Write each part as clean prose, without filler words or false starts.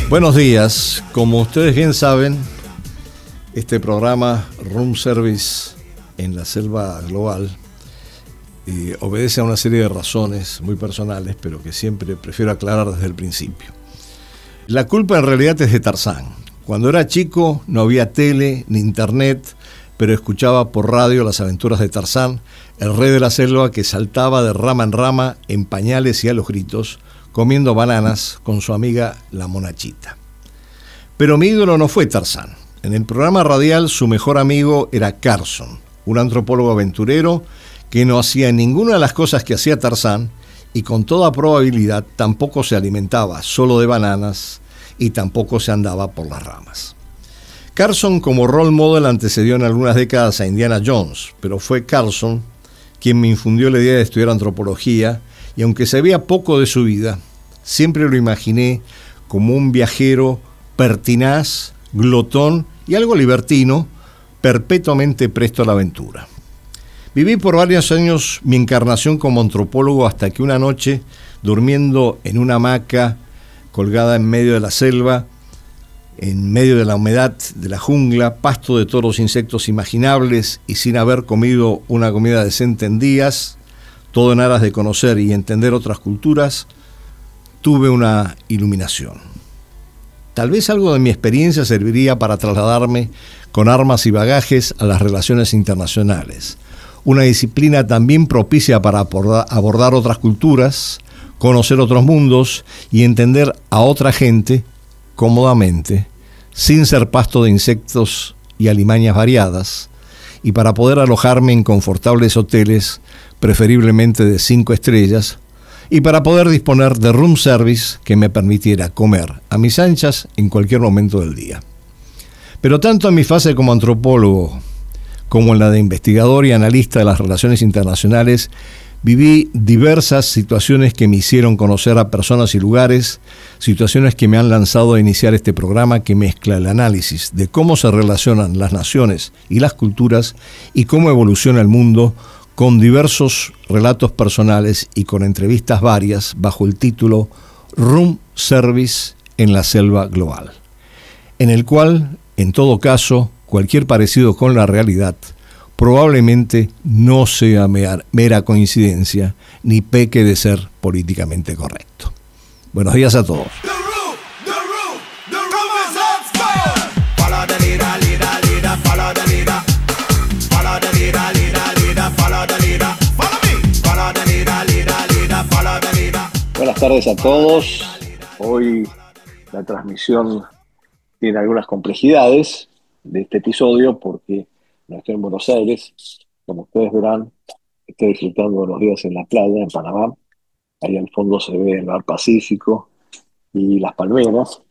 Buenos días. Como ustedes bien saben, este programa Room Service en la Selva Global obedece a una serie de razones muy personales, pero que siempre prefiero aclarar desde el principio. La culpa en realidad es de Tarzán. Cuando era chico no había tele ni internet, pero escuchaba por radio las aventuras de Tarzán, el rey de la selva que saltaba de rama en rama en pañales y a los gritos, comiendo bananas con su amiga la monachita. Pero mi ídolo no fue Tarzán. En el programa radial su mejor amigo era Carson, un antropólogo aventurero que no hacía ninguna de las cosas que hacía Tarzán y con toda probabilidad tampoco se alimentaba solo de bananas y tampoco se andaba por las ramas. Carson como role model antecedió en algunas décadas a Indiana Jones, pero fue Carson quien me infundió la idea de estudiar antropología y aunque sabía poco de su vida, siempre lo imaginé como un viajero pertinaz, glotón y algo libertino, perpetuamente presto a la aventura. Viví por varios años mi encarnación como antropólogo hasta que una noche, durmiendo en una hamaca colgada en medio de la selva, en medio de la humedad de la jungla, pasto de todos los insectos imaginables y sin haber comido una comida decente en días, todo en aras de conocer y entender otras culturas, tuve una iluminación. Tal vez algo de mi experiencia serviría para trasladarme con armas y bagajes a las relaciones internacionales, una disciplina también propicia para abordar otras culturas, conocer otros mundos y entender a otra gente cómodamente, sin ser pasto de insectos y alimañas variadas, y para poder alojarme en confortables hoteles, preferiblemente de 5 estrellas, y para poder disponer de room service que me permitiera comer a mis anchas en cualquier momento del día. Pero tanto en mi fase como antropólogo, como en la de investigador y analista de las relaciones internacionales, viví diversas situaciones que me hicieron conocer a personas y lugares, situaciones que me han lanzado a iniciar este programa que mezcla el análisis de cómo se relacionan las naciones y las culturas y cómo evoluciona el mundo con diversos relatos personales y con entrevistas varias bajo el título Room Service en la Selva Global, en el cual, en todo caso, cualquier parecido con la realidad probablemente no sea mera coincidencia ni peque de ser políticamente correcto. Buenos días a todos. Buenas tardes a todos. Hoy la transmisión tiene algunas complejidades de este episodio porque no estoy en Buenos Aires. Como ustedes verán, estoy disfrutando de los días en la playa, en Panamá. Ahí al fondo se ve el mar Pacífico y las palmeras.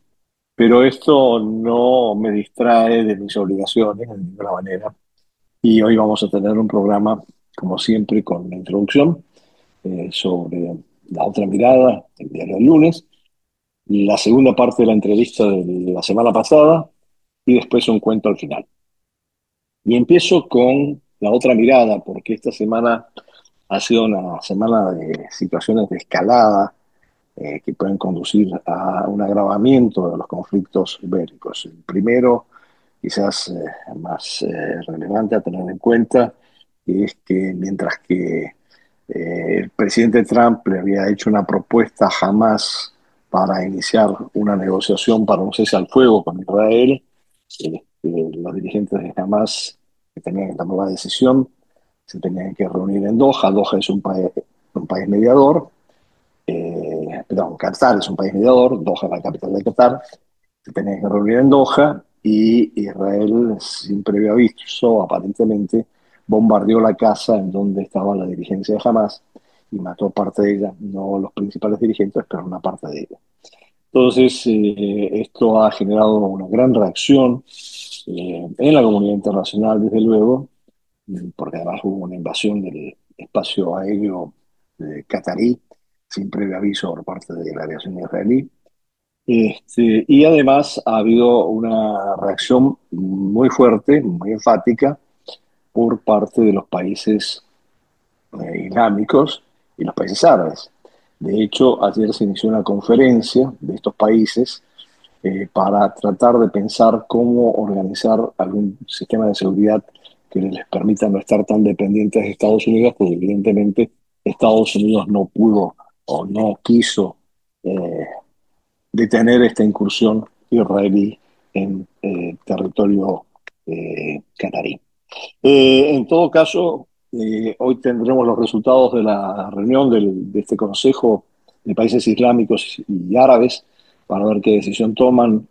Pero esto no me distrae de mis obligaciones de ninguna manera. Y hoy vamos a tener un programa, como siempre, con una introducción sobre la otra mirada, el diario del lunes, la segunda parte de la entrevista de la semana pasada y después un cuento al final. Y empiezo con la otra mirada, porque esta semana ha sido una semana de situaciones de escalada que pueden conducir a un agravamiento de los conflictos bélicos. El primero, quizás más relevante a tener en cuenta, es que mientras que el presidente Trump le había hecho una propuesta a Hamás para iniciar una negociación para un cese al fuego con Israel, los dirigentes de Hamás que tenían que tomar la decisión se tenían que reunir en Doha. Doha es un país mediador, perdón, Qatar es un país mediador, Doha es la capital de Qatar, se tenían que reunir en Doha y Israel, sin previo aviso, aparentemente bombardeó la casa en donde estaba la dirigencia de Hamás y mató parte de ella, no los principales dirigentes, pero una parte de ella. Entonces, esto ha generado una gran reacción en la comunidad internacional, desde luego, porque además hubo una invasión del espacio aéreo catarí sin previo aviso por parte de la aviación israelí. Y además ha habido una reacción muy fuerte, muy enfática, por parte de los países islámicos y los países árabes. De hecho, ayer se inició una conferencia de estos países para tratar de pensar cómo organizar algún sistema de seguridad que les permita no estar tan dependientes de Estados Unidos, porque evidentemente Estados Unidos no pudo o no quiso eh, detener esta incursión israelí en territorio catarí. En todo caso, hoy tendremos los resultados de la reunión de este Consejo de Países Islámicos y Árabes para ver qué decisión toman.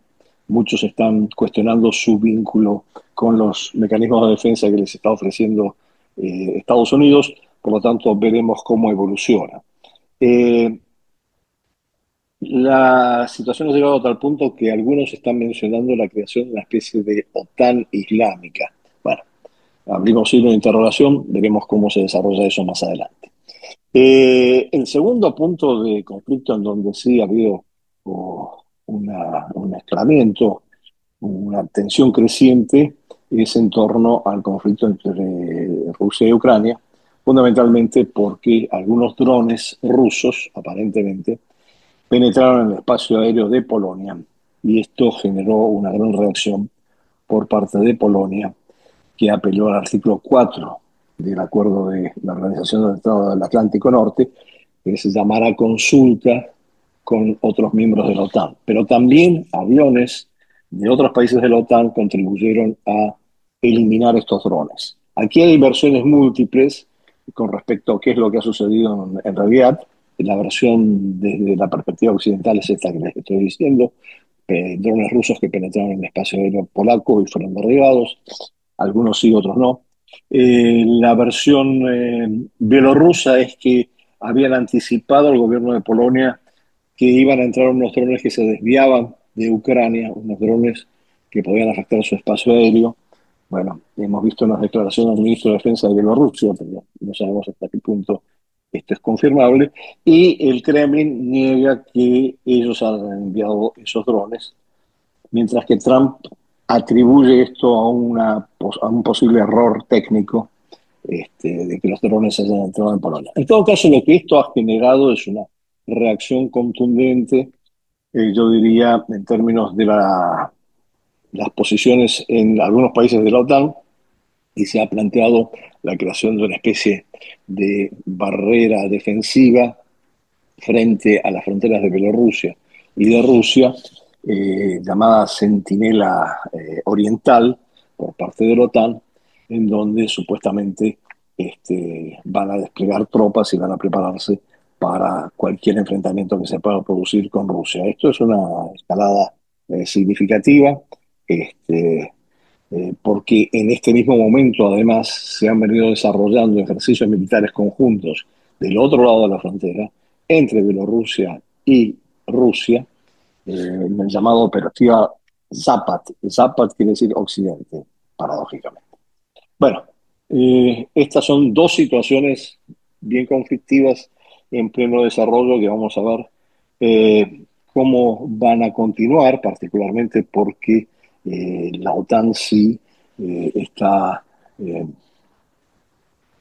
Muchos están cuestionando su vínculo con los mecanismos de defensa que les está ofreciendo Estados Unidos, por lo tanto veremos cómo evoluciona. Eh, la situación ha llegado a tal punto que algunos están mencionando la creación de una especie de OTAN islámica. Bueno, abrimos signo de interrogación, veremos cómo se desarrolla eso más adelante. El segundo punto de conflicto en donde sí ha habido un escalamiento, una tensión creciente, es en torno al conflicto entre Rusia y Ucrania, fundamentalmente porque algunos drones rusos, aparentemente, penetraron en el espacio aéreo de Polonia y esto generó una gran reacción por parte de Polonia, que apeló al artículo 4 del acuerdo de la Organización del Tratado del Atlántico Norte, que se llamará consulta con otros miembros de la OTAN. Pero también aviones de otros países de la OTAN contribuyeron a eliminar estos drones. Aquí hay versiones múltiples con respecto a qué es lo que ha sucedido en realidad. La versión desde la perspectiva occidental es esta que les estoy diciendo. Drones rusos que penetraron en el espacio aéreo polaco y fueron derribados, algunos sí, otros no. La versión bielorrusa es que habían anticipado al gobierno de Polonia que iban a entrar unos drones que se desviaban de Ucrania, unos drones que podían afectar su espacio aéreo. Bueno, hemos visto unas declaraciones del ministro de Defensa de Bielorrusia, pero no sabemos hasta qué punto esto es confirmable. Y el Kremlin niega que ellos han enviado esos drones, mientras que Trump atribuye esto a un posible error técnico de que los drones hayan entrado en Polonia. En todo caso, lo que esto ha generado es una reacción contundente, yo diría, en términos de las posiciones en algunos países de la OTAN, y se ha planteado la creación de una especie de barrera defensiva frente a las fronteras de Bielorrusia y de Rusia, llamada Centinela Oriental por parte de la OTAN, en donde supuestamente van a desplegar tropas y van a prepararse para cualquier enfrentamiento que se pueda producir con Rusia. Esto es una escalada significativa, porque en este mismo momento además se han venido desarrollando ejercicios militares conjuntos del otro lado de la frontera entre Bielorrusia y Rusia, el llamado operativa Zapat. Zapat quiere decir Occidente, paradójicamente. Bueno, estas son dos situaciones bien conflictivas en pleno desarrollo que vamos a ver cómo van a continuar, particularmente porque la OTAN sí está eh,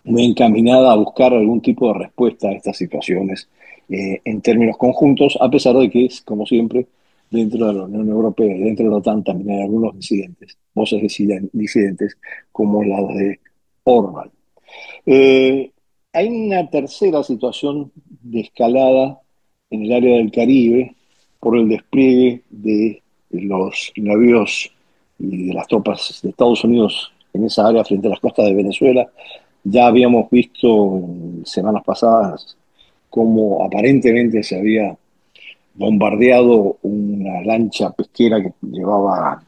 muy encaminada a buscar algún tipo de respuesta a estas situaciones en términos conjuntos, a pesar de que, como siempre, dentro de la Unión Europea y dentro de la OTAN también hay algunos disidentes, voces disidentes, como la de Orban. Eh, Hay una tercera situación de escalada en el área del Caribe por el despliegue de los navíos y de las tropas de Estados Unidos en esa área frente a las costas de Venezuela. Ya habíamos visto en semanas pasadas cómo aparentemente se había bombardeado una lancha pesquera que llevaba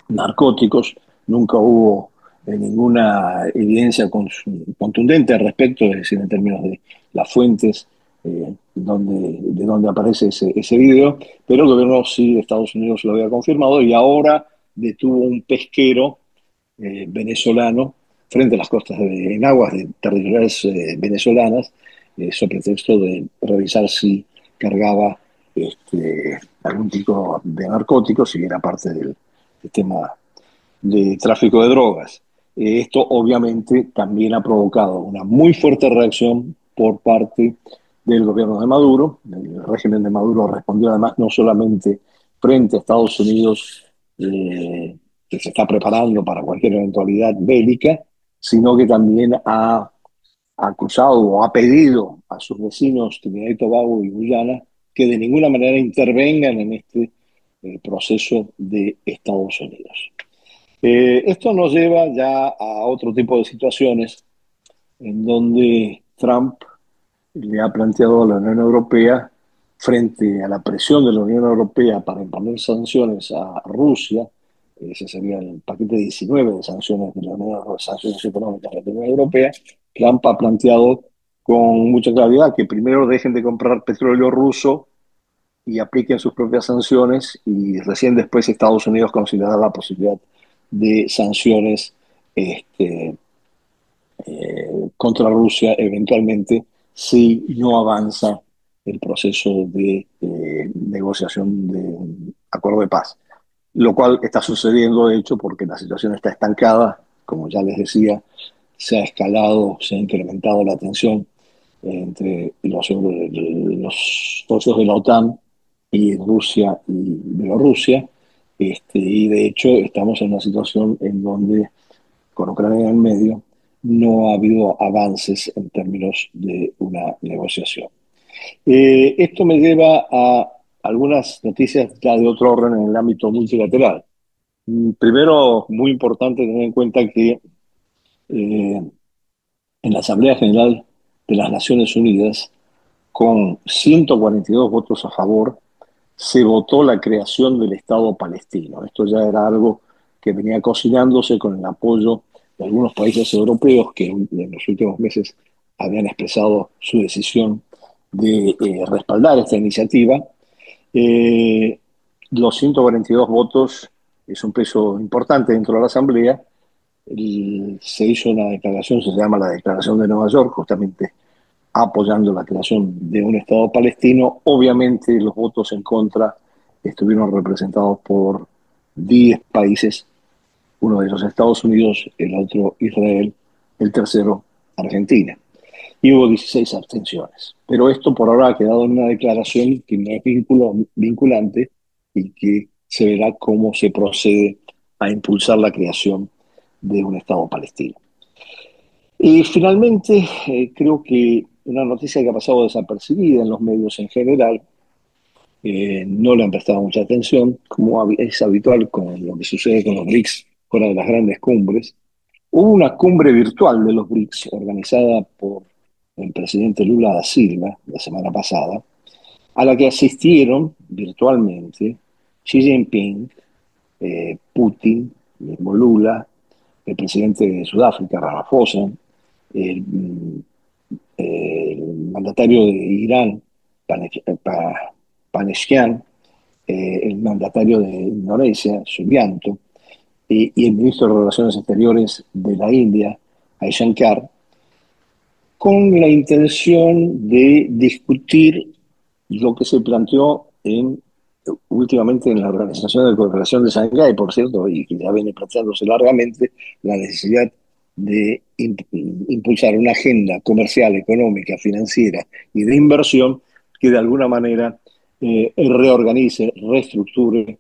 narcóticos. Nunca hubo ninguna evidencia contundente al respecto, es decir, en términos de las fuentes de donde aparece ese video, pero el gobierno sí de Estados Unidos lo había confirmado y ahora detuvo un pesquero venezolano frente a las costas en aguas territoriales venezolanas, sobre pretexto de revisar si cargaba algún tipo de narcóticos y era parte del tema de tráfico de drogas. Esto obviamente también ha provocado una muy fuerte reacción por parte del gobierno de Maduro. El régimen de Maduro respondió además no solamente frente a Estados Unidos, que se está preparando para cualquier eventualidad bélica, sino que también ha acusado o ha pedido a sus vecinos Trinidad y Tobago y Guyana que de ninguna manera intervengan en este proceso de Estados Unidos. Esto nos lleva ya a otro tipo de situaciones en donde Trump le ha planteado a la Unión Europea, frente a la presión de la Unión Europea para imponer sanciones a Rusia. Ese sería el paquete 19 de sanciones de la Unión Europea, sanciones económicas de la Unión Europea. Trump ha planteado con mucha claridad que primero dejen de comprar petróleo ruso y apliquen sus propias sanciones, y recién después Estados Unidos considerará la posibilidad de sanciones contra Rusia eventualmente, si no avanza el proceso de negociación de un acuerdo de paz. Lo cual está sucediendo, de hecho, porque la situación está estancada. Como ya les decía, se ha escalado, se ha incrementado la tensión entre los socios de la OTAN y Rusia y Bielorrusia. Y de hecho estamos en una situación en donde, con Ucrania en medio, no ha habido avances en términos de una negociación. Esto me lleva a algunas noticias ya de otro orden en el ámbito multilateral. Primero, muy importante tener en cuenta que en la Asamblea General de las Naciones Unidas, con 142 votos a favor, se votó la creación del Estado palestino. Esto ya era algo que venía cocinándose con el apoyo de algunos países europeos que en los últimos meses habían expresado su decisión de respaldar esta iniciativa. Eh, los 142 votos es un peso importante dentro de la Asamblea. Se hizo una declaración, se llama la Declaración de Nueva York, justamente apoyando la creación de un Estado palestino. Obviamente los votos en contra estuvieron representados por 10 países, uno de ellos Estados Unidos, el otro Israel, el tercero Argentina. Y hubo 16 abstenciones. Pero esto por ahora ha quedado en una declaración que no es vinculante, y que se verá cómo se procede a impulsar la creación de un Estado palestino. Y finalmente, creo que una noticia que ha pasado desapercibida en los medios en general, no le han prestado mucha atención, como es habitual con lo que sucede con los BRICS fuera de las grandes cumbres. Hubo una cumbre virtual de los BRICS organizada por el presidente Lula da Silva la semana pasada, a la que asistieron virtualmente Xi Jinping, Putin, mismo Lula, el presidente de Sudáfrica, Ramaphosa, el, el mandatario de Irán, Paneshkian, el mandatario de Indonesia, Subianto, y el ministro de Relaciones Exteriores de la India, Jaishankar, con la intención de discutir lo que se planteó últimamente en la Organización de Cooperación de Shanghái, por cierto, y que ya viene planteándose largamente, la necesidad de impulsar una agenda comercial, económica, financiera y de inversión que de alguna manera reorganice, reestructure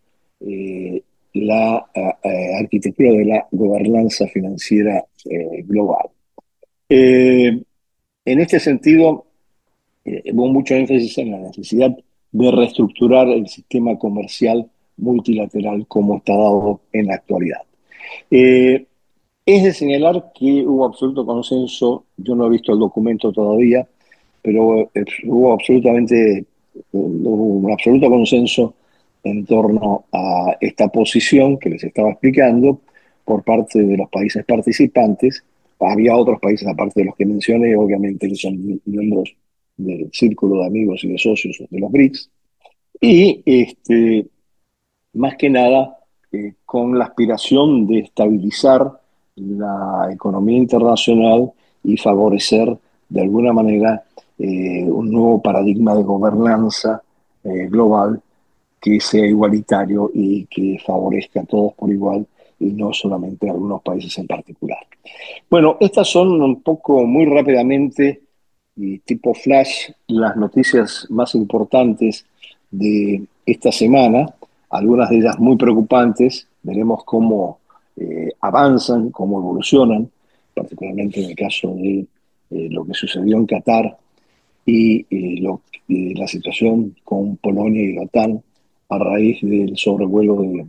la arquitectura de la gobernanza financiera global. Eh, en este sentido, hubo mucho énfasis en la necesidad de reestructurar el sistema comercial multilateral como está dado en la actualidad. Eh, es de señalar que hubo absoluto consenso. Yo no he visto el documento todavía, pero hubo un absoluto consenso en torno a esta posición que les estaba explicando por parte de los países participantes. Había otros países, aparte de los que mencioné, obviamente, que son miembros del círculo de amigos y de socios de los BRICS, y más que nada con la aspiración de estabilizar la economía internacional y favorecer de alguna manera un nuevo paradigma de gobernanza global que sea igualitario y que favorezca a todos por igual, y no solamente a algunos países en particular. Bueno, estas son un poco, muy rápidamente y tipo flash, las noticias más importantes de esta semana. algunas de ellas muy preocupantes. Veremos cómo avanzan, cómo evolucionan, particularmente en el caso de lo que sucedió en Qatar y la situación con Polonia y la OTAN a raíz del sobrevuelo de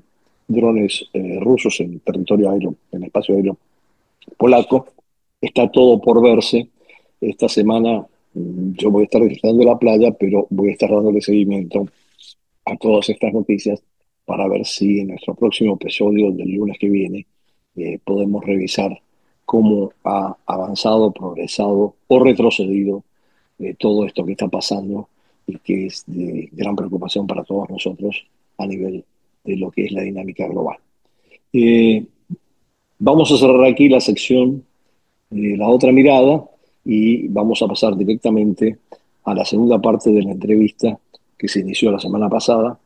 drones rusos en territorio aéreo, en el espacio aéreo polaco. Está todo por verse. Esta semana yo voy a estar visitando la playa, pero voy a estar dándole seguimiento a todas estas noticias para ver si en nuestro próximo episodio del lunes que viene podemos revisar cómo ha avanzado, progresado o retrocedido todo esto que está pasando y que es de gran preocupación para todos nosotros a nivel de lo que es la dinámica global. Eh, Vamos a cerrar aquí la sección La otra mirada y vamos a pasar directamente a la segunda parte de la entrevista que se inició la semana pasada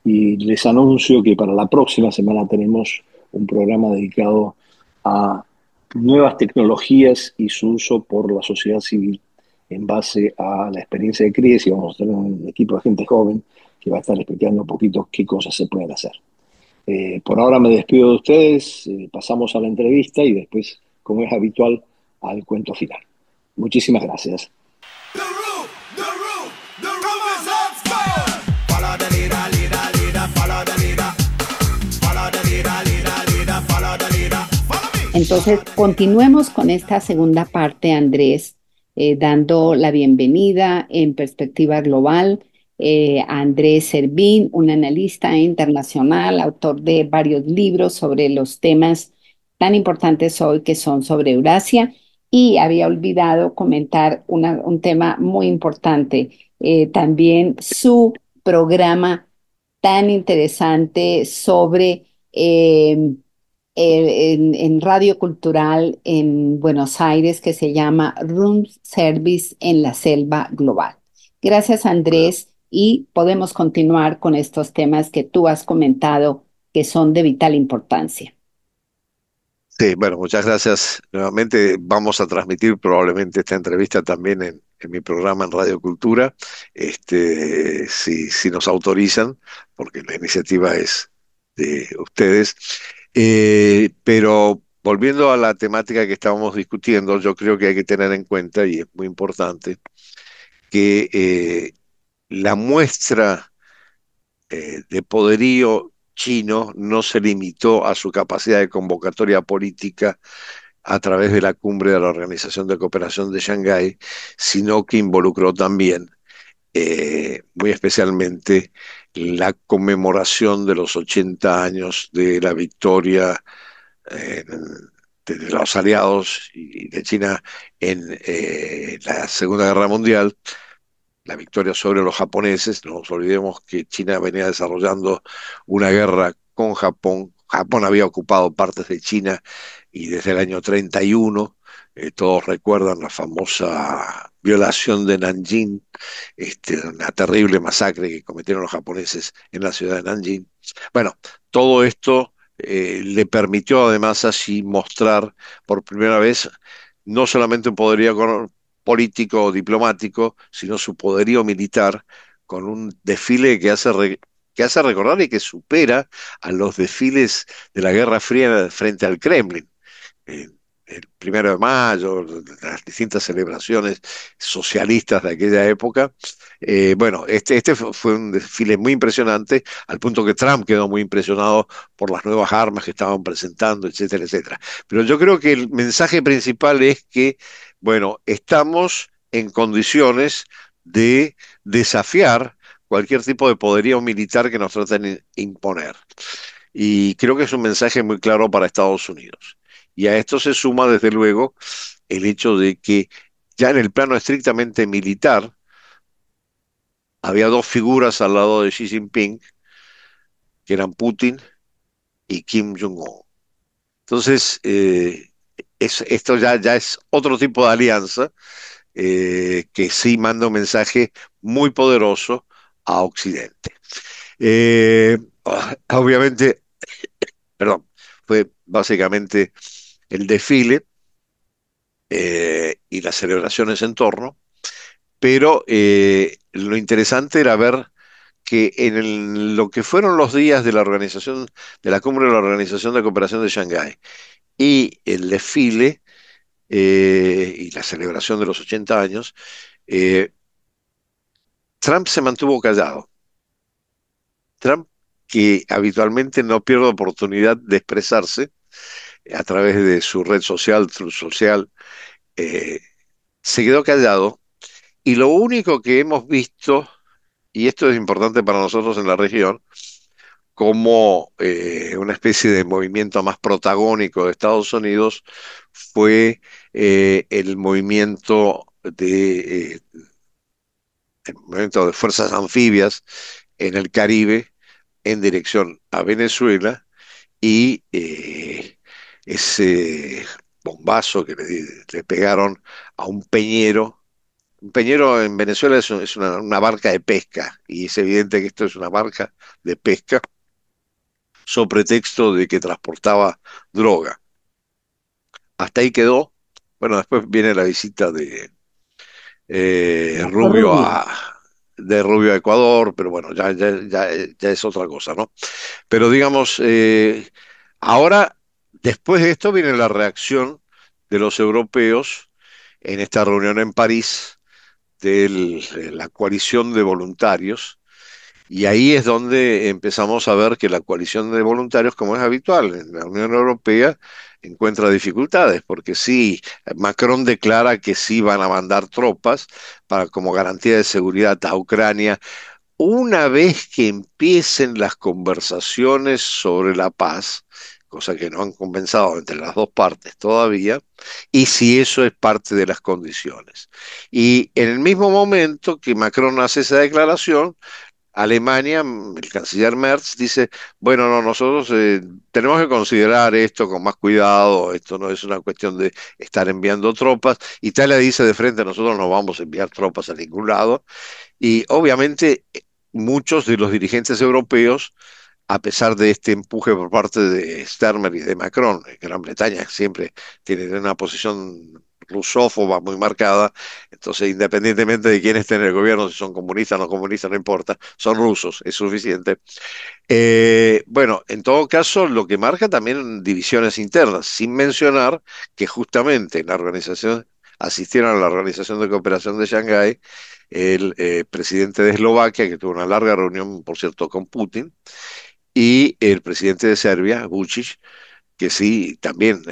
y les anuncio que para la próxima semana tenemos un programa dedicado a nuevas tecnologías y su uso por la sociedad civil en base a la experiencia de CRIES y vamos a tener un equipo de gente joven que va a estar explicando un poquito qué cosas se pueden hacer. Por ahora me despido de ustedes, pasamos a la entrevista y después, como es habitual, al cuento final. Muchísimas gracias. Entonces, continuemos con esta segunda parte, Andrés, dando la bienvenida en perspectiva global a Andrés Servín, un analista internacional, autor de varios libros sobre los temas tan importantes hoy que son sobre Eurasia. Y había olvidado comentar un tema muy importante, también su programa tan interesante sobre en Radio Cultural en Buenos Aires que se llama Room Service en la Selva Global. Gracias, Andrés, y podemos continuar con estos temas que tú has comentado que son de vital importancia. Sí, bueno, muchas gracias. Nuevamente vamos a transmitir probablemente esta entrevista también en mi programa en Radio Cultura, si nos autorizan, porque la iniciativa es de ustedes. Pero volviendo a la temática que estábamos discutiendo, yo creo que hay que tener en cuenta, y es muy importante, que la muestra de poderío chino no se limitó a su capacidad de convocatoria política a través de la cumbre de la Organización de Cooperación de Shanghái, sino que involucró también, muy especialmente, la conmemoración de los 80 años de la victoria eh, de los aliados y de China en la Segunda Guerra Mundial, la victoria sobre los japoneses. No nos olvidemos que China venía desarrollando una guerra con Japón. Japón había ocupado partes de China y desde el año 31, todos recuerdan la famosa violación de Nanjing, una terrible masacre que cometieron los japoneses en la ciudad de Nanjing. Bueno, todo esto le permitió además así mostrar por primera vez no solamente un poderío político o diplomático, sino su poderío militar, con un desfile que hace recordar y que supera a los desfiles de la Guerra Fría frente al Kremlin. Eh, el 1 de Mayo, las distintas celebraciones socialistas de aquella época. Bueno, este fue un desfile muy impresionante, al punto que Trump quedó muy impresionado por las nuevas armas que estaban presentando, etcétera, etcétera. Pero yo creo que el mensaje principal es que, bueno, estamos en condiciones de desafiar cualquier tipo de poderío militar que nos traten de imponer. Y creo que es un mensaje muy claro para Estados Unidos. Y a esto se suma, desde luego, el hecho de que ya en el plano estrictamente militar había dos figuras al lado de Xi Jinping, que eran Putin y Kim Jong-un. Entonces, esto ya es otro tipo de alianza que sí manda un mensaje muy poderoso a Occidente. Eh, Obviamente, perdón, fue básicamente el desfile y las celebraciones en torno, pero lo interesante era ver que lo que fueron los días de de la cumbre de la Organización de Cooperación de Shanghái y el desfile y la celebración de los 80 años, eh, Trump se mantuvo callado. Trump, que habitualmente no pierde oportunidad de expresarse a través de su red social, Truth Social, eh, se quedó callado y lo único que hemos visto, y esto es importante para nosotros en la región, como una especie de movimiento más protagónico de Estados Unidos, fue el movimiento el movimiento de fuerzas anfibias en el Caribe en dirección a Venezuela y ese bombazo que le pegaron a un peñero. Un peñero en Venezuela es una barca de pesca y es evidente que esto es una barca de pesca sobre pretexto de que transportaba droga. Hasta ahí quedó. Bueno, después viene la visita de Marco Rubio Rubio. de Rubio a Ecuador, pero bueno, ya es otra cosa, ¿no? Pero digamos, ahora, después de esto viene la reacción de los europeos en esta reunión en París de la coalición de voluntarios. Y ahí es donde empezamos a ver que la coalición de voluntarios, como es habitual en la Unión Europea, encuentra dificultades, porque sí, Macron declara que sí van a mandar tropas para, como garantía de seguridad a Ucrania, una vez que empiecen las conversaciones sobre la paz, cosa que no han comenzado entre las dos partes todavía, y si eso es parte de las condiciones. Y en el mismo momento que Macron hace esa declaración, Alemania, el canciller Merz dice, bueno, no, nosotros tenemos que considerar esto con más cuidado, esto no es una cuestión de estar enviando tropas. Italia dice de frente, nosotros no vamos a enviar tropas a ningún lado. Y obviamente muchos de los dirigentes europeos, a pesar de este empuje por parte de Starmer y de Macron, en Gran Bretaña siempre tienen una posición rusófoba muy marcada, entonces independientemente de quién esté en el gobierno, si son comunistas o no comunistas, no importa, son rusos, es suficiente. Bueno, en todo caso, lo que marca también divisiones internas, sin mencionar que justamente en la organización, asistieron a la Organización de Cooperación de Shanghái, el presidente de Eslovaquia, que tuvo una larga reunión, por cierto, con Putin, y el presidente de Serbia, Vučić, que sí, también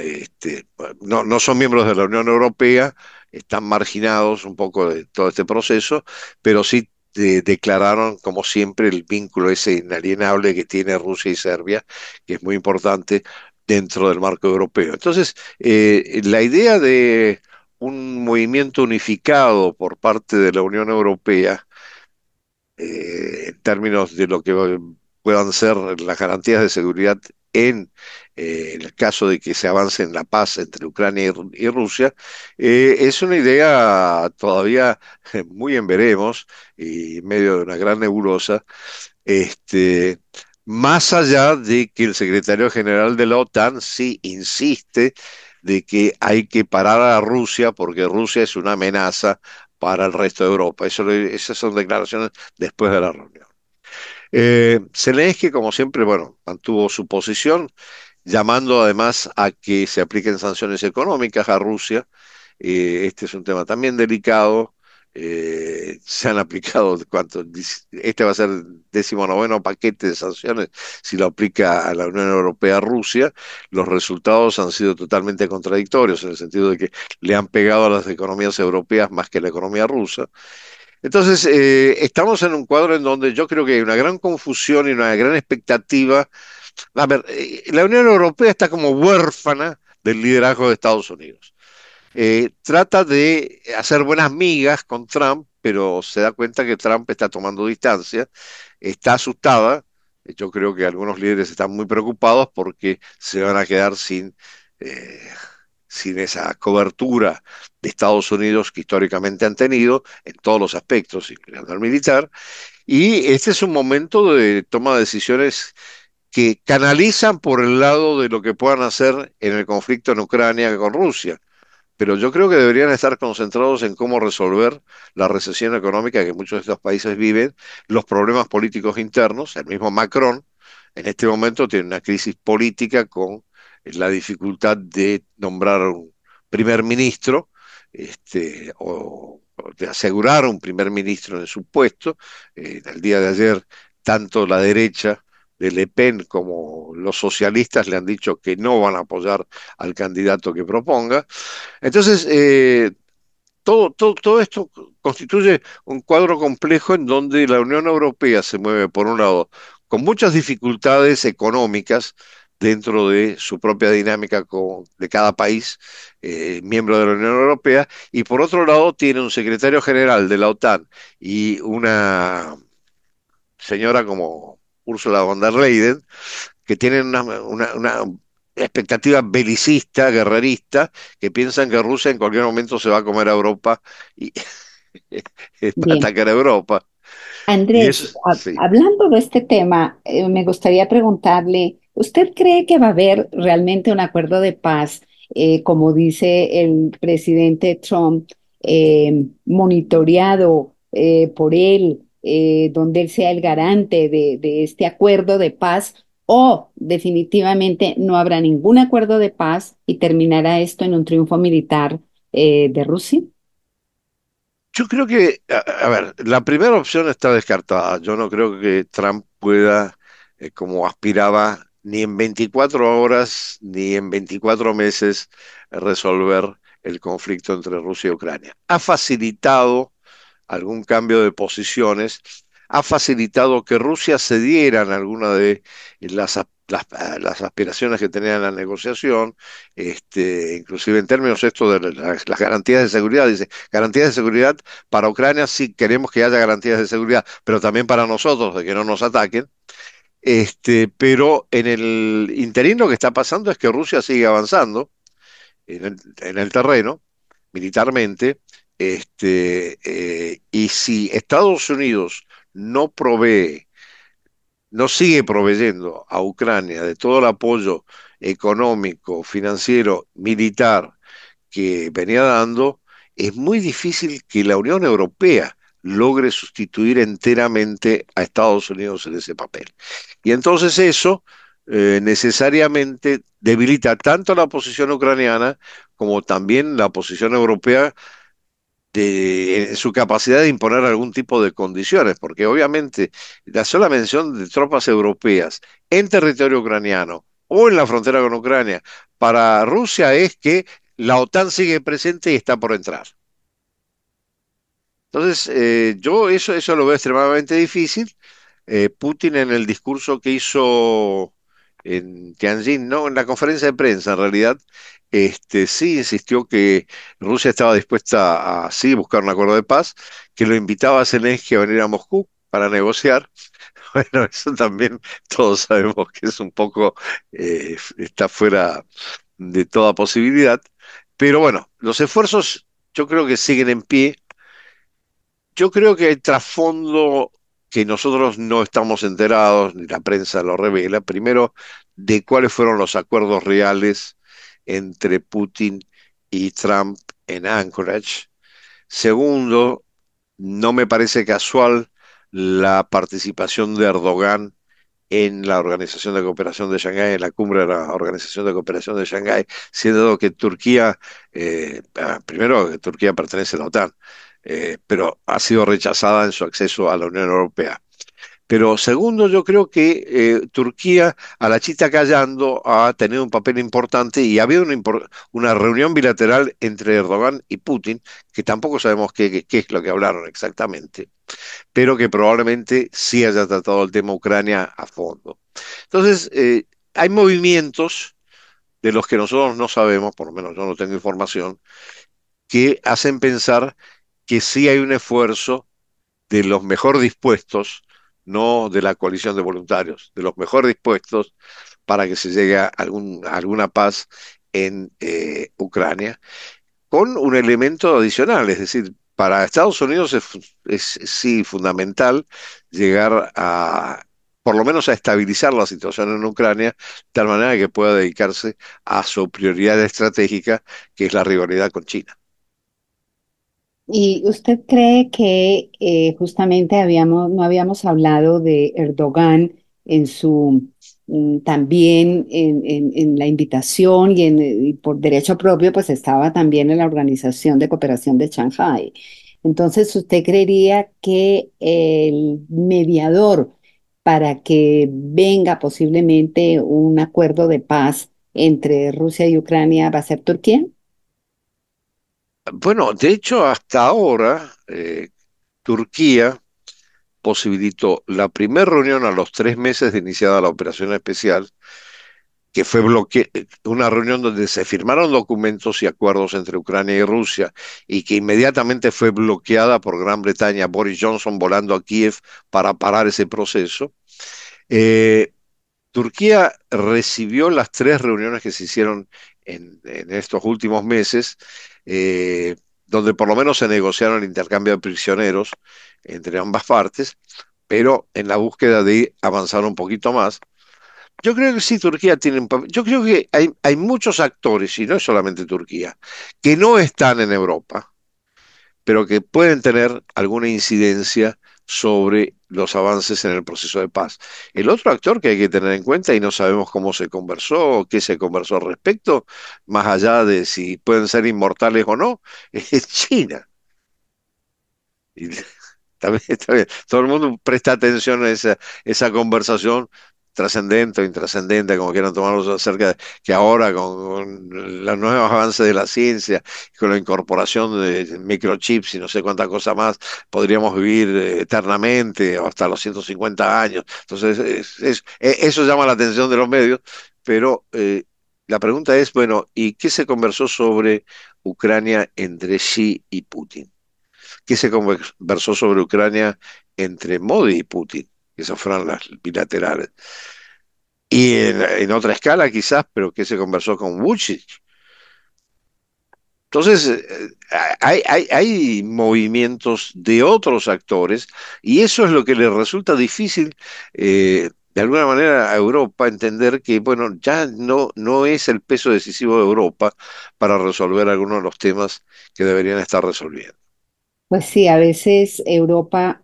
no son miembros de la Unión Europea, están marginados un poco de todo este proceso, pero sí declararon, como siempre, el vínculo ese inalienable que tiene Rusia y Serbia, que es muy importante dentro del marco europeo. Entonces, la idea de un movimiento unificado por parte de la Unión Europea, en términos de lo que puedan ser las garantías de seguridad en el caso de que se avance en la paz entre Ucrania y Rusia, es una idea todavía muy en veremos y en medio de una gran nebulosa, este, más allá de que el secretario general de la OTAN sí insiste de que hay que parar a Rusia porque Rusia es una amenaza para el resto de Europa. Esas son declaraciones después de la reunión. Zelensky, como siempre, bueno, mantuvo su posición, llamando además a que se apliquen sanciones económicas a Rusia. Este es un tema también delicado. Se han aplicado, este va a ser el 19º paquete de sanciones si lo aplica a la Unión Europea a Rusia. Los resultados han sido totalmente contradictorios en el sentido de que le han pegado a las economías europeas más que a la economía rusa. Entonces, estamos en un cuadro en donde yo creo que hay una gran confusión y una gran expectativa. A ver, la Unión Europea está como huérfana del liderazgo de Estados Unidos. Trata de hacer buenas migas con Trump, pero se da cuenta que Trump está tomando distancia, está asustada. Yo creo que algunos líderes están muy preocupados porque se van a quedar eh, sin esa cobertura de Estados Unidos que históricamente han tenido en todos los aspectos, incluyendo el militar. Y este es un momento de toma de decisiones que canalizan por el lado de lo que puedan hacer en el conflicto en Ucrania con Rusia, pero yo creo que deberían estar concentrados en cómo resolver la recesión económica que muchos de estos países viven, los problemas políticos internos. El mismo Macron en este momento tiene una crisis política con la dificultad de nombrar un primer ministro, o de asegurar un primer ministro en su puesto. El día de ayer, tanto la derecha de Le Pen como los socialistas le han dicho que no van a apoyar al candidato que proponga. Entonces, todo esto constituye un cuadro complejo en donde la Unión Europea se mueve, por un lado, con muchas dificultades económicas dentro de su propia dinámica de cada país miembro de la Unión Europea, y por otro lado tiene un secretario general de la OTAN y una señora como Ursula von der Leyen, que tienen una expectativa belicista, guerrerista, que piensan que Rusia en cualquier momento se va a comer a Europa y va a Bien. atacar a Europa. Y eso, Andrés, sí. hablando de este tema, me gustaría preguntarle, ¿usted cree que va a haber realmente un acuerdo de paz, como dice el presidente Trump, monitoreado por él, donde él sea el garante de este acuerdo de paz, o definitivamente no habrá ningún acuerdo de paz y terminará esto en un triunfo militar, de Rusia? Yo creo que, a ver, la primera opción está descartada. Yo no creo que Trump pueda, como aspiraba, ni en 24 horas ni en 24 meses resolver el conflicto entre Rusia y Ucrania. Ha facilitado algún cambio de posiciones, ha facilitado que Rusia cediera en alguna de las aspiraciones que tenía en la negociación, inclusive en términos esto de las garantías de seguridad. Dice, garantías de seguridad para Ucrania, sí queremos que haya garantías de seguridad, pero también para nosotros, de que no nos ataquen. Pero en el interín lo que está pasando es que Rusia sigue avanzando en el terreno militarmente, y si Estados Unidos no provee, no sigue proveyendo a Ucrania de todo el apoyo económico, financiero, militar que venía dando, es muy difícil que la Unión Europea logre sustituir enteramente a Estados Unidos en ese papel. Y entonces eso necesariamente debilita tanto la posición ucraniana como también la posición europea en su capacidad de imponer algún tipo de condiciones, porque obviamente la sola mención de tropas europeas en territorio ucraniano o en la frontera con Ucrania para Rusia es que la OTAN sigue presente y está por entrar. Entonces, yo eso lo veo extremadamente difícil. Putin en el discurso que hizo en Tianjin, no, en la conferencia de prensa en realidad, sí insistió que Rusia estaba dispuesta a sí buscar un acuerdo de paz, que lo invitaba a Zelensky a venir a Moscú para negociar. Bueno, eso también todos sabemos que es un poco, está fuera de toda posibilidad, pero bueno, los esfuerzos yo creo que siguen en pie. Yo creo que hay trasfondo que nosotros no estamos enterados, ni la prensa lo revela. Primero, de cuáles fueron los acuerdos reales entre Putin y Trump en Anchorage. Segundo, no me parece casual la participación de Erdogan en la Organización de Cooperación de Shanghái, en la cumbre de la Organización de Cooperación de Shanghái, siendo que Turquía, primero que Turquía pertenece a la OTAN, pero ha sido rechazada en su acceso a la Unión Europea. Pero segundo, yo creo que Turquía, a la chita callando, ha tenido un papel importante y ha habido una reunión bilateral entre Erdogan y Putin, que tampoco sabemos qué es lo que hablaron exactamente, pero que probablemente sí haya tratado el tema Ucrania a fondo. Entonces, hay movimientos de los que nosotros no sabemos, por lo menos yo no tengo información, que hacen pensar que sí hay un esfuerzo de los mejor dispuestos, no de la coalición de voluntarios, de los mejor dispuestos para que se llegue a alguna paz en Ucrania, con un elemento adicional, es decir, para Estados Unidos es sí fundamental llegar a por lo menos a estabilizar la situación en Ucrania, de tal manera que pueda dedicarse a su prioridad estratégica, que es la rivalidad con China. ¿Y usted cree que justamente no habíamos hablado de Erdogan en su también en la invitación y por derecho propio, pues estaba también en la Organización de Cooperación de Shanghái? Entonces, ¿usted creería que el mediador para que venga posiblemente un acuerdo de paz entre Rusia y Ucrania va a ser Turquía? Bueno, de hecho, hasta ahora, Turquía posibilitó la primera reunión a los 3 meses de iniciada la operación especial, que fue una reunión donde se firmaron documentos y acuerdos entre Ucrania y Rusia, y que inmediatamente fue bloqueada por Gran Bretaña, Boris Johnson volando a Kiev para parar ese proceso. Eh, Turquía recibió las 3 reuniones que se hicieron en estos últimos meses, eh, donde por lo menos se negociaron el intercambio de prisioneros entre ambas partes, pero en la búsqueda de avanzar un poquito más. Yo creo que sí, Turquía tiene un papel. Yo creo que hay muchos actores, y no es solamente Turquía, que no están en Europa, pero que pueden tener alguna incidencia sobre los avances en el proceso de paz. El otro actor que hay que tener en cuenta, y no sabemos cómo se conversó o qué se conversó al respecto, más allá de si pueden ser inmortales o no, es China. Y está bien, está bien. Todo el mundo presta atención a esa conversación trascendente o intrascendente, como quieran tomarlo, acerca de que ahora con los nuevos avances de la ciencia, con la incorporación de microchips y no sé cuánta cosa más, podríamos vivir eternamente o hasta los 150 años. Entonces, eso llama la atención de los medios, pero la pregunta es, bueno, ¿y qué se conversó sobre Ucrania entre Xi y Putin? ¿Qué se conversó sobre Ucrania entre Modi y Putin? Esas fueron las bilaterales. Y en otra escala quizás, pero ¿qué se conversó con Vucic? Entonces, hay movimientos de otros actores y eso es lo que le resulta difícil, de alguna manera, a Europa entender que, bueno, ya no es el peso decisivo de Europa para resolver algunos de los temas que deberían estar resolviendo. Pues sí, a veces Europa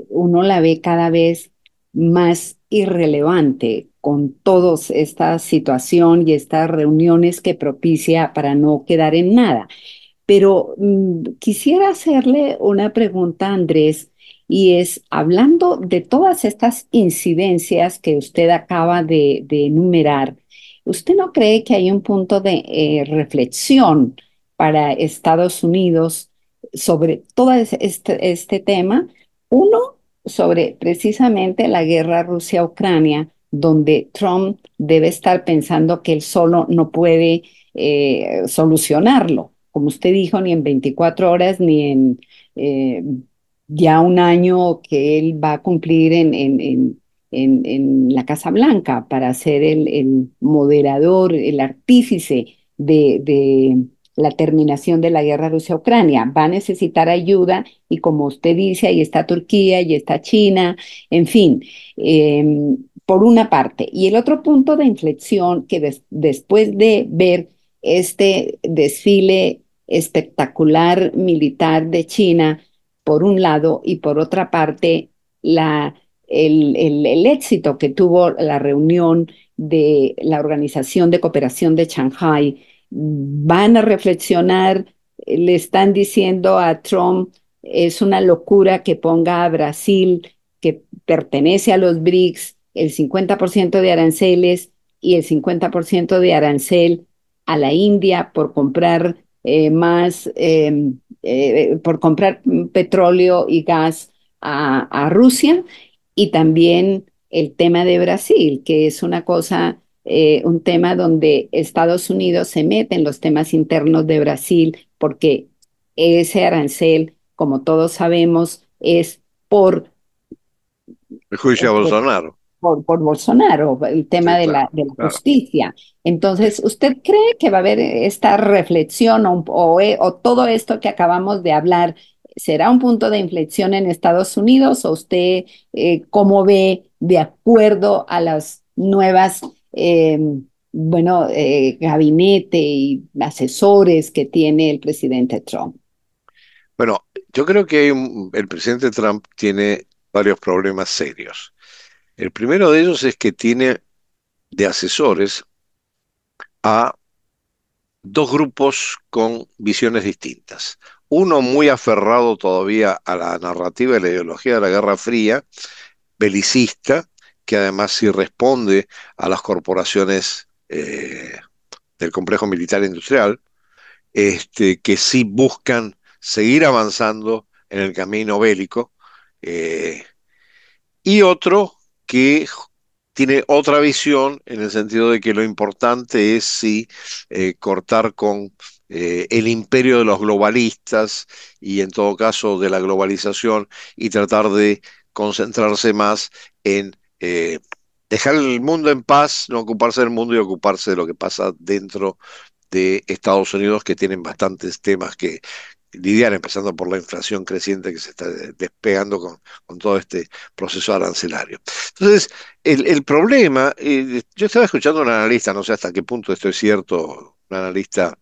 uno la ve cada vez más irrelevante con toda esta situación y estas reuniones que propicia para no quedar en nada. Pero quisiera hacerle una pregunta a Andrés, y es, hablando de todas estas incidencias que usted acaba de enumerar, ¿usted no cree que hay un punto de reflexión para Estados Unidos sobre todo este tema? Uno, sobre precisamente la guerra Rusia-Ucrania, donde Trump debe estar pensando que él solo no puede solucionarlo, como usted dijo, ni en 24 horas, ni en ya un año que él va a cumplir en la Casa Blanca para ser el moderador, el artífice de la terminación de la guerra Rusia-Ucrania. Va a necesitar ayuda y como usted dice, ahí está Turquía y está China, en fin. Por una parte. Y el otro punto de inflexión que después de ver este desfile espectacular militar de China, por un lado, y por otra parte, el éxito que tuvo la reunión de la Organización de Cooperación de Shanghái, van a reflexionar, le están diciendo a Trump, es una locura que ponga a Brasil, que pertenece a los BRICS, el 50% de aranceles y el 50% de arancel a la India por comprar por comprar petróleo y gas a Rusia, y también el tema de Brasil, que es una cosa, un tema donde Estados Unidos se mete en los temas internos de Brasil, porque ese arancel, como todos sabemos, es por El juicio a por, Bolsonaro. por Bolsonaro, el tema Sí, de claro, de la claro. justicia. Sí. Entonces, ¿usted cree que va a haber esta reflexión o todo esto que acabamos de hablar será un punto de inflexión en Estados Unidos? ¿O usted cómo ve de acuerdo a las nuevas, gabinete y asesores que tiene el presidente Trump? Bueno, yo creo que el presidente Trump tiene varios problemas serios. El primero de ellos es que tiene de asesores a dos grupos con visiones distintas. Uno muy aferrado todavía a la narrativa y la ideología de la Guerra Fría, belicista, que además sí responde a las corporaciones del complejo militar industrial, que sí buscan seguir avanzando en el camino bélico, eh, y otro que tiene otra visión en el sentido de que lo importante es sí cortar con el imperio de los globalistas y en todo caso de la globalización y tratar de concentrarse más en dejar el mundo en paz, no ocuparse del mundo y ocuparse de lo que pasa dentro de Estados Unidos, que tienen bastantes temas que lidiar, empezando por la inflación creciente que se está despegando con todo este proceso arancelario. Entonces, el problema, yo estaba escuchando a un analista, no sé hasta qué punto esto es cierto, un analista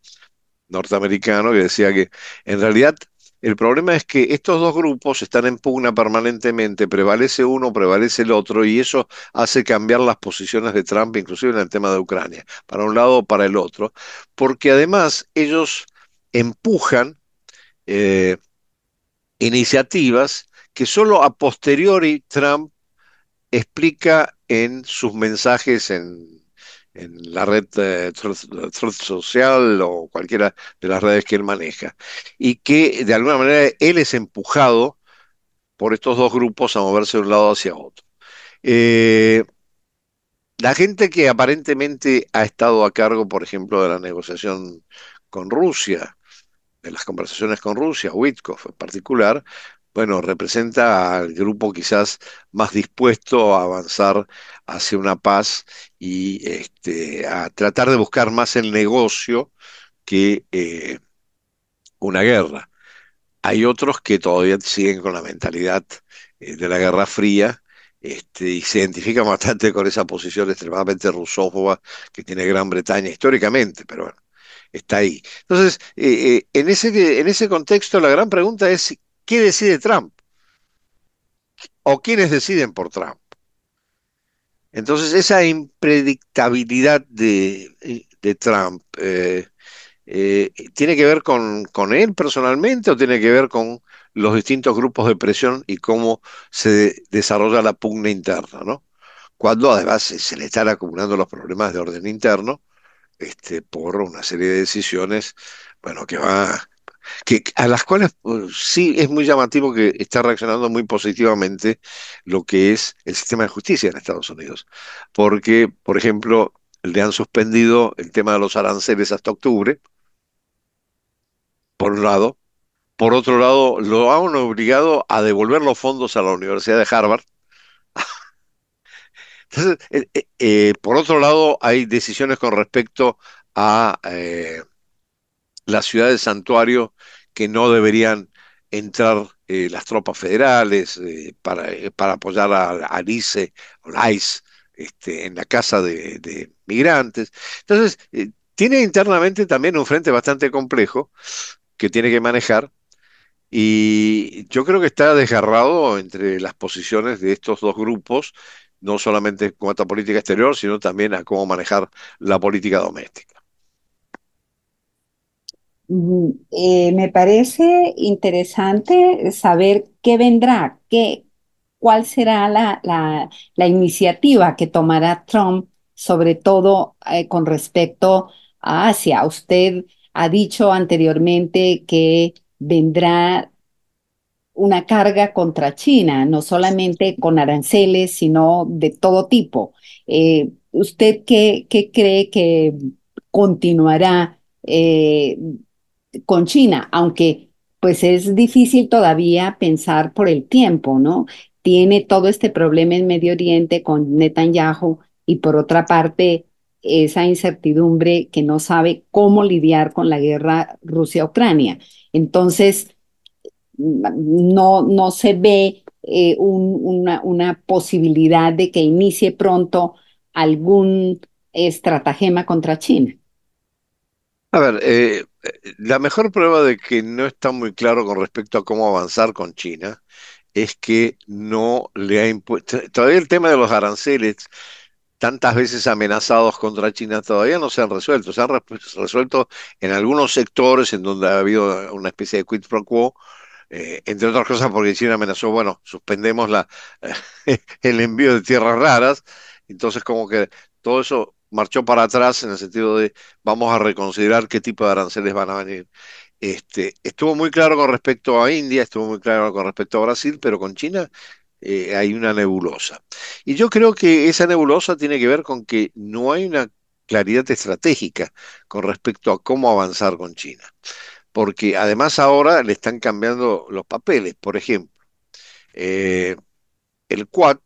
norteamericano que decía que en realidad el problema es que estos dos grupos están en pugna permanentemente, prevalece uno, prevalece el otro, y eso hace cambiar las posiciones de Trump, inclusive en el tema de Ucrania, para un lado o para el otro, porque además ellos empujan eh, iniciativas que solo a posteriori Trump explica en sus mensajes en la red Truth Social o cualquiera de las redes que él maneja, y que de alguna manera él es empujado por estos dos grupos a moverse de un lado hacia otro. Eh, la gente que aparentemente ha estado a cargo, por ejemplo, de la negociación con Rusia, de las conversaciones con Rusia, Witkoff en particular, bueno, representa al grupo quizás más dispuesto a avanzar hacia una paz y a tratar de buscar más el negocio que una guerra. Hay otros que todavía siguen con la mentalidad de la Guerra Fría, y se identifican bastante con esa posición extremadamente rusófoba que tiene Gran Bretaña históricamente, pero bueno, está ahí. Entonces, en ese contexto, la gran pregunta es, ¿qué decide Trump? ¿O quiénes deciden por Trump? Entonces, esa impredictabilidad de Trump, ¿tiene que ver con él personalmente o tiene que ver con los distintos grupos de presión y cómo se desarrolla la pugna interna, ¿no? Cuando además se le están acumulando los problemas de orden interno, por una serie de decisiones, bueno, a las cuales sí es muy llamativo que está reaccionando muy positivamente lo que es el sistema de justicia en Estados Unidos. Porque, por ejemplo, le han suspendido el tema de los aranceles hasta octubre, por un lado. Por otro lado, lo han obligado a devolver los fondos a la Universidad de Harvard. Entonces, por otro lado, hay decisiones con respecto a las ciudades santuario que no deberían entrar las tropas federales para apoyar al ICE o la ICE en la casa de migrantes. Entonces, tiene internamente también un frente bastante complejo que tiene que manejar. Y yo creo que está desgarrado entre las posiciones de estos dos grupos, no solamente en cuanto a política exterior, sino también a cómo manejar la política doméstica. Me parece interesante saber qué vendrá, cuál será la iniciativa que tomará Trump, sobre todo con respecto a Asia. Usted ha dicho anteriormente que vendrá una carga contra China, no solamente con aranceles, sino de todo tipo. ¿Usted qué cree que continuará con China? Aunque pues es difícil todavía pensar por el tiempo, ¿no? Tiene todo este problema en Medio Oriente con Netanyahu y por otra parte esa incertidumbre que no sabe cómo lidiar con la guerra Rusia-Ucrania. Entonces, no se ve una posibilidad de que inicie pronto algún estratagema contra China? A ver, la mejor prueba de que no está muy claro con respecto a cómo avanzar con China es que no le ha impuesto, todavía el tema de los aranceles, tantas veces amenazados contra China, todavía no se han resuelto. Se han resuelto en algunos sectores en donde ha habido una especie de quid pro quo, entre otras cosas porque China amenazó, bueno, suspendemos el envío de tierras raras, entonces como que todo eso marchó para atrás en el sentido de vamos a reconsiderar qué tipo de aranceles van a venir. Estuvo muy claro con respecto a India, estuvo muy claro con respecto a Brasil, pero con China hay una nebulosa. Y yo creo que esa nebulosa tiene que ver con que no hay una claridad estratégica con respecto a cómo avanzar con China. Porque además ahora le están cambiando los papeles. Por ejemplo, eh, el Quad,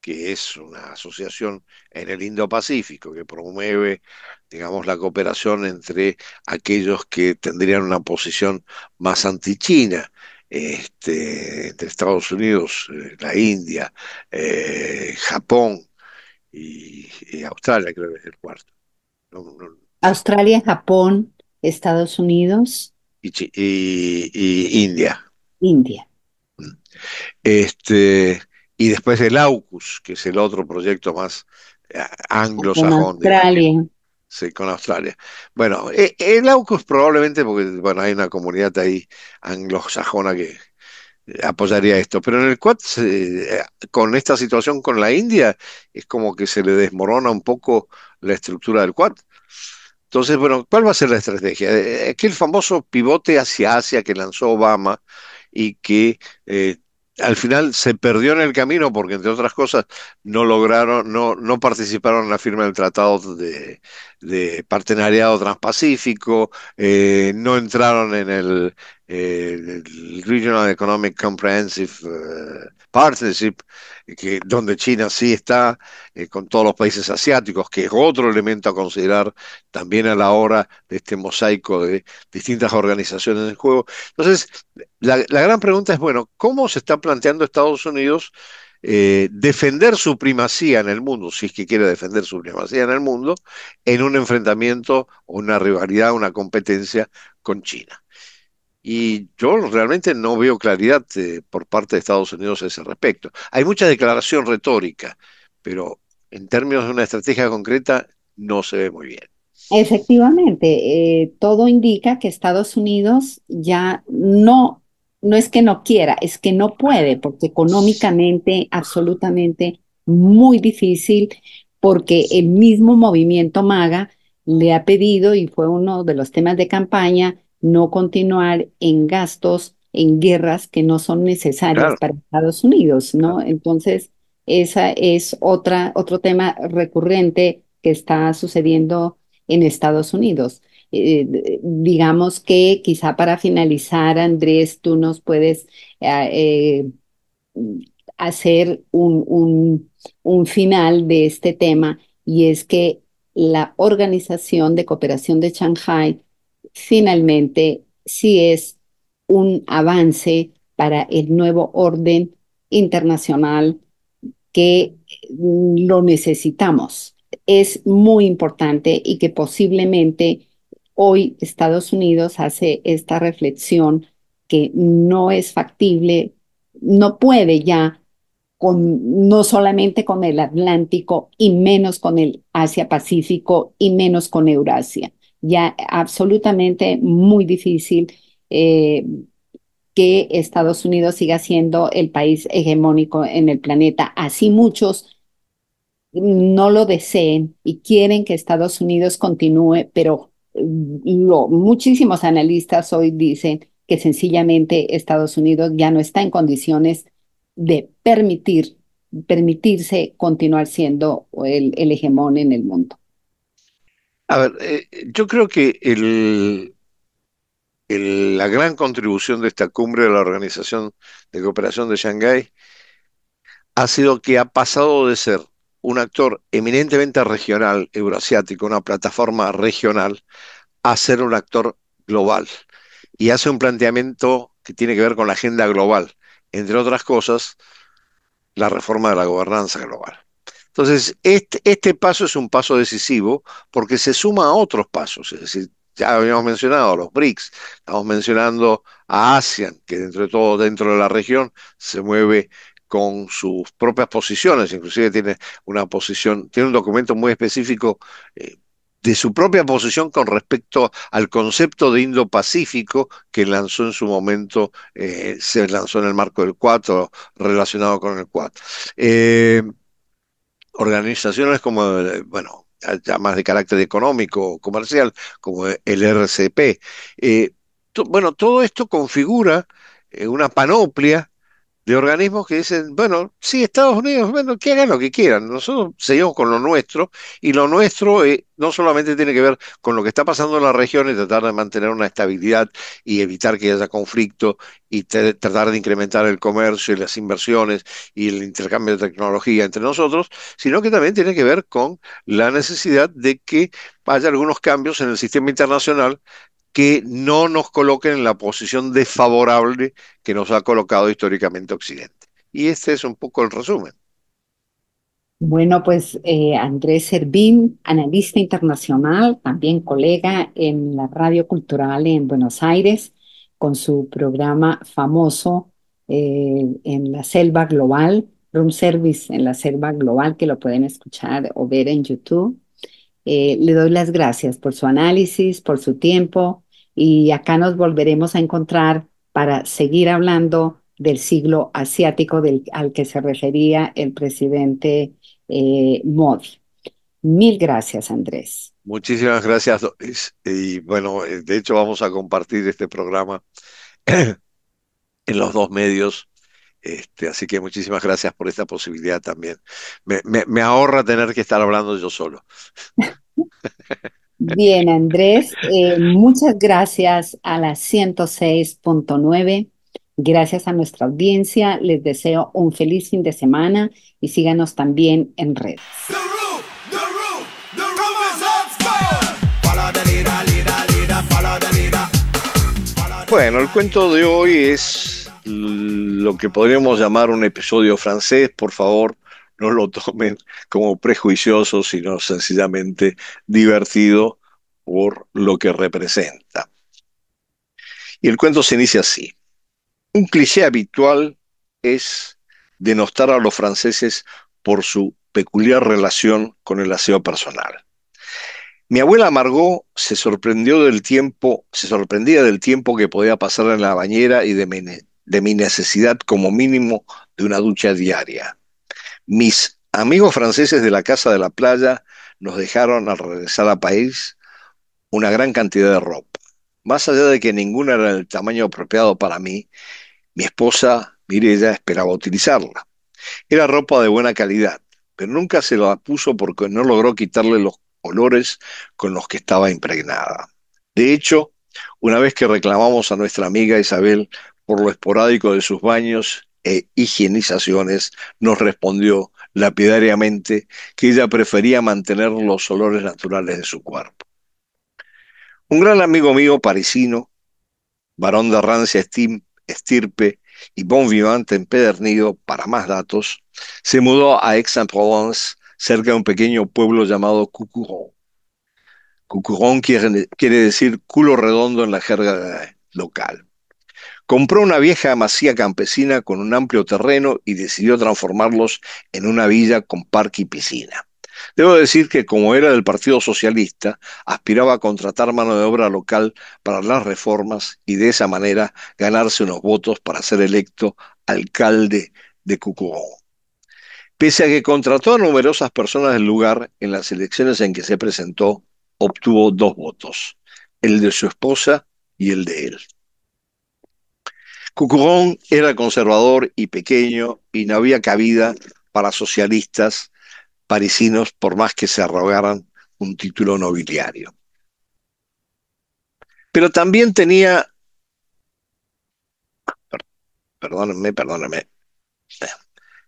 que es una asociación en el Indo-Pacífico que promueve, digamos, la cooperación entre aquellos que tendrían una posición más anti-China, entre Estados Unidos, la India, Japón y Australia, creo que es el cuarto. No, Australia, Japón, Estados Unidos, y India. India. Este, y después el AUKUS, que es el otro proyecto más Con anglosajón, digamos, Australia. sí, con Australia. Bueno, el AUKUS probablemente, porque bueno, hay una comunidad ahí anglosajona que apoyaría esto, pero en el Quad, con esta situación con la India, es como que se le desmorona un poco la estructura del Quad. Entonces, bueno, ¿cuál va a ser la estrategia? Aquel famoso pivote hacia Asia que lanzó Obama y que al final se perdió en el camino porque, entre otras cosas, no lograron, no participaron en la firma del Tratado de Partenariado Transpacífico, no entraron en el Regional Economic Comprehensive Partnership, donde China sí está, con todos los países asiáticos, que es otro elemento a considerar también a la hora de este mosaico de distintas organizaciones en juego. Entonces, la gran pregunta es, bueno, ¿cómo se está planteando Estados Unidos defender su primacía en el mundo, si es que quiere defender su primacía en el mundo, en un enfrentamiento o una rivalidad, una competencia con China? Y yo realmente no veo claridad por parte de Estados Unidos a ese respecto. Hay mucha declaración retórica, pero en términos de una estrategia concreta no se ve muy bien. Efectivamente, todo indica que Estados Unidos ya no es que no quiera, es que no puede, porque económicamente absolutamente muy difícil, porque el mismo movimiento MAGA le ha pedido, y fue uno de los temas de campaña, no continuar en gastos, en guerras que no son necesarias Claro, para Estados Unidos, claro. ¿no? Entonces, esa es otro tema recurrente que está sucediendo en Estados Unidos. Digamos que quizá para finalizar, Andrés, tú nos puedes eh, hacer un final de este tema, y es que la Organización de Cooperación de Shanghái finalmente sí es un avance para el nuevo orden internacional que lo necesitamos. Es muy importante, y que posiblemente hoy Estados Unidos hace esta reflexión que no es factible, no puede ya no solamente con el Atlántico, y menos con el Asia-Pacífico, y menos con Eurasia. Ya absolutamente muy difícil eh, que Estados Unidos siga siendo el país hegemónico en el planeta. Así muchos no lo deseen y quieren que Estados Unidos continúe, pero muchísimos analistas hoy dicen que sencillamente Estados Unidos ya no está en condiciones de permitirse continuar siendo el hegemón en el mundo. A ver, yo creo que la gran contribución de esta cumbre de la Organización de Cooperación de Shanghái ha sido que ha pasado de ser un actor eminentemente regional, euroasiático, una plataforma regional, a ser un actor global. Y hace un planteamiento que tiene que ver con la agenda global, entre otras cosas, la reforma de la gobernanza global. Entonces, este paso es un paso decisivo porque se suma a otros pasos, es decir, ya habíamos mencionado a los BRICS, estamos mencionando a ASEAN, que dentro de todo, dentro de la región, se mueve con sus propias posiciones, inclusive tiene una posición, tiene un documento muy específico de su propia posición con respecto al concepto de Indo-Pacífico que lanzó en su momento, se lanzó en el marco del Quad o relacionado con el Quad. Eh, Organizaciones como, bueno, ya más de carácter económico o comercial, como el RCP. Bueno, todo esto configura una panoplia de organismos que dicen, bueno, sí, Estados Unidos, bueno, que hagan lo que quieran, nosotros seguimos con lo nuestro, y lo nuestro no solamente tiene que ver con lo que está pasando en la región y tratar de mantener una estabilidad y evitar que haya conflicto y tratar de incrementar el comercio y las inversiones y el intercambio de tecnología entre nosotros, sino que también tiene que ver con la necesidad de que haya algunos cambios en el sistema internacional que no nos coloquen en la posición desfavorable que nos ha colocado históricamente Occidente. Y este es un poco el resumen. Bueno, pues Andrés Servín, analista internacional, también colega en la Radio Cultural en Buenos Aires, con su programa famoso en la Selva Global, Room Service en la Selva Global, que lo pueden escuchar o ver en YouTube. Le doy las gracias por su análisis, por su tiempo, y acá nos volveremos a encontrar para seguir hablando del siglo asiático al que se refería el presidente Modi. Mil gracias, Andrés. Muchísimas gracias, Doris. Y bueno, de hecho vamos a compartir este programa en los dos medios. Así que muchísimas gracias por esta posibilidad también. Me ahorra tener que estar hablando yo solo. Bien, Andrés, muchas gracias a la 106.9. Gracias a nuestra audiencia. Les deseo un feliz fin de semana y síganos también en redes. Bueno, el cuento de hoy es lo que podríamos llamar un episodio francés. Por favor, no lo tomen como prejuicioso, sino sencillamente divertido por lo que representa. Y el cuento se inicia así. Un cliché habitual es denostar a los franceses por su peculiar relación con el aseo personal. Mi abuela Margot se sorprendía del tiempo que podía pasar en la bañera y de mi necesidad como mínimo de una ducha diaria. Mis amigos franceses de la casa de la playa nos dejaron al regresar a París una gran cantidad de ropa. Más allá de que ninguna era del tamaño apropiado para mí, mi esposa Mireya esperaba utilizarla. Era ropa de buena calidad, pero nunca se la puso porque no logró quitarle los olores con los que estaba impregnada. De hecho, una vez que reclamamos a nuestra amiga Isabel por lo esporádico de sus baños e higienizaciones, nos respondió lapidariamente que ella prefería mantener los olores naturales de su cuerpo. Un gran amigo mío parisino, varón de rancia estirpe y bon vivant empedernido, para más datos, se mudó a Aix-en-Provence, cerca de un pequeño pueblo llamado Coucourron. Coucourron quiere decir culo redondo en la jerga local. Compró una vieja masía campesina con un amplio terreno y decidió transformarlos en una villa con parque y piscina. Debo decir que, como era del Partido Socialista, aspiraba a contratar mano de obra local para las reformas y de esa manera ganarse unos votos para ser electo alcalde de Coucourron. Pese a que contrató a numerosas personas del lugar, en las elecciones en que se presentó, obtuvo 2 votos, el de su esposa y el de él. Coucourron era conservador y pequeño y no había cabida para socialistas parisinos por más que se arrogaran un título nobiliario. Pero también tenía, perdónenme,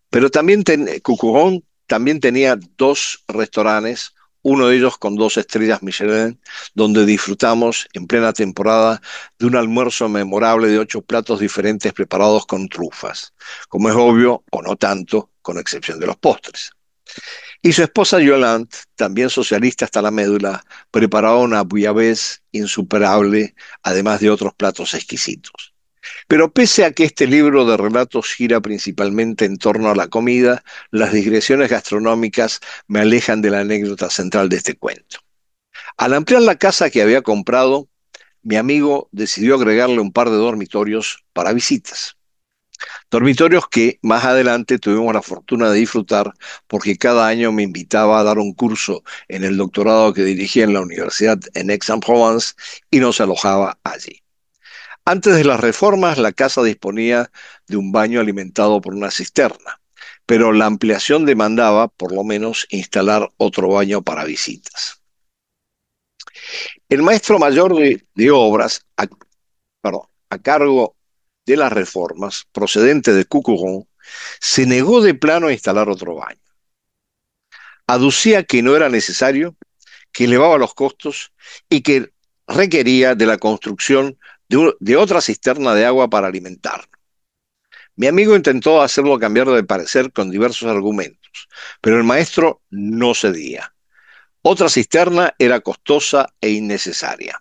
pero también Coucourron también tenía 2 restaurantes, uno de ellos con 2 estrellas Michelin, donde disfrutamos en plena temporada de un almuerzo memorable de 8 platos diferentes preparados con trufas, como es obvio, o no tanto, con excepción de los postres. Y su esposa Yolande, también socialista hasta la médula, preparaba una bouillabaisse insuperable, además de otros platos exquisitos. Pero pese a que este libro de relatos gira principalmente en torno a la comida, las digresiones gastronómicas me alejan de la anécdota central de este cuento. Al ampliar la casa que había comprado, mi amigo decidió agregarle un par de dormitorios para visitas. Dormitorios que más adelante tuvimos la fortuna de disfrutar porque cada año me invitaba a dar un curso en el doctorado que dirigía en la universidad en Aix-en-Provence y nos alojaba allí. Antes de las reformas, la casa disponía de un baño alimentado por una cisterna, pero la ampliación demandaba, por lo menos, instalar otro baño para visitas. El maestro mayor de obras, a cargo de las reformas, procedente de Coucourron, se negó de plano a instalar otro baño. Aducía que no era necesario, que elevaba los costos y que requería de la construcción de otra cisterna de agua para alimentarlo. Mi amigo intentó hacerlo cambiar de parecer con diversos argumentos, pero el maestro no cedía. Otra cisterna era costosa e innecesaria.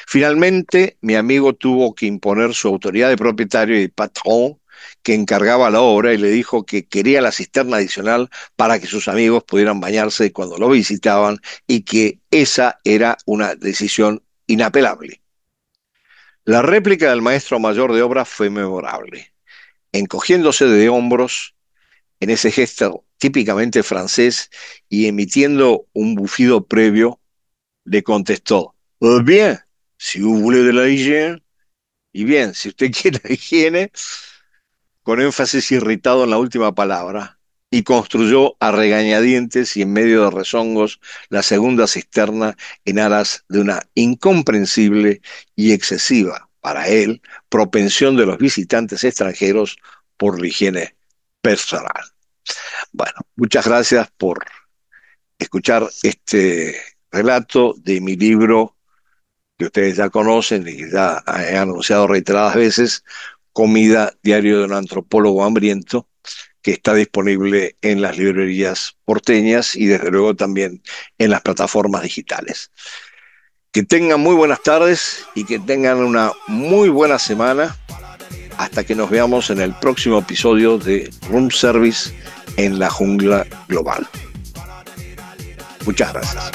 Finalmente, mi amigo tuvo que imponer su autoridad de propietario y patrón que encargaba la obra y le dijo que quería la cisterna adicional para que sus amigos pudieran bañarse cuando lo visitaban y que esa era una decisión inapelable. La réplica del maestro mayor de obra fue memorable. Encogiéndose de hombros, en ese gesto típicamente francés y emitiendo un bufido previo, le contestó: bien, si vous voulez de la higiene, y bien, si usted quiere la higiene, con énfasis irritado en la última palabra, y construyó a regañadientes y en medio de rezongos la segunda cisterna en aras de una incomprensible y excesiva, para él, propensión de los visitantes extranjeros por la higiene personal. Bueno, muchas gracias por escuchar este relato de mi libro que ustedes ya conocen y que ya he anunciado reiteradas veces, Comida, diario de un antropólogo hambriento, que está disponible en las librerías porteñas y desde luego también en las plataformas digitales. Que tengan muy buenas tardes y que tengan una muy buena semana hasta que nos veamos en el próximo episodio de Room Service en la jungla global. Muchas gracias.